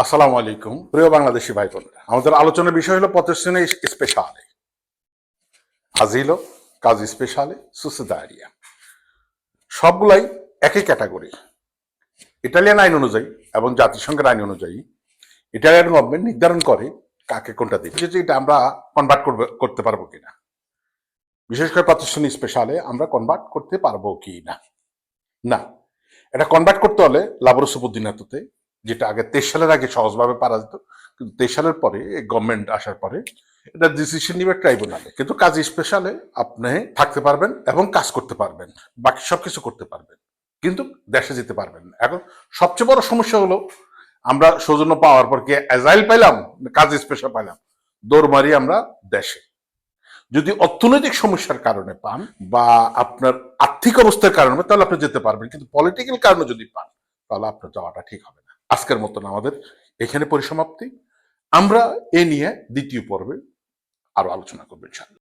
আসসালামু আলাইকুম প্রিয় বাংলাদেশি ভাই বোনেরা, আমাদের আলোচনার বিষয় হলো প্রতিষ্ঠানে স্পেশালে আজিলো কাজ স্পেশালে সুসিদারিয়া। সবগুলাই একই ক্যাটাগরি। ইটালিয়ান আইন অনুযায়ী এবং জাতিসংঘের আইন অনুযায়ী ইটালিয়ান গভর্নমেন্ট নির্ধারণ করে কাকে কোনটা দিবে, যে এটা আমরা কনভার্ট করতে পারবো কিনা। বিশেষ করে প্রতিষ্ঠানে স্পেশালে আমরা কনভার্ট করতে পারবো কি না। না, এটা কনভার্ট করতে হলে লাবরসুবুদ্দিনাততে, যেটা আগে 23 সালের আগে সহজভাবে পারা যেত, কিন্তু 23 সালের পরে গভর্নমেন্ট আসার পরে এটা ডিসিশন নিবে ট্রাইব্যুনালে। কিন্তু কাজ স্পেশালে আপনি থাকতে পারবেন এবং কাজ করতে পারবেন, বাকি সবকিছু করতে পারবেন, কিন্তু দেশে যেতে পারবেন না। এখন সবচেয়ে বড় সমস্যা হলো আমরা সৌজন্য পাওয়ার পর কি অ্যাজাইল পাইলাম, কাজ স্পেশাল পাইলাম, দৌড় মারি আমরা দেশে। যদি অর্থনৈতিক সমস্যার কারণে পান বা আপনার আর্থিক অবস্থার কারণে, তাহলে আপনি যেতে পারবেন, কিন্তু পলিটিক্যাল কারণে যদি পান তাহলে আপনার যাওয়াটা ঠিক হবে না। আজকের মতন আমাদের এখানে পরিসমাপ্তি। আমরা এ নিয়ে দ্বিতীয় পর্বে আরো আলোচনা করবো ইনশাআল্লাহ।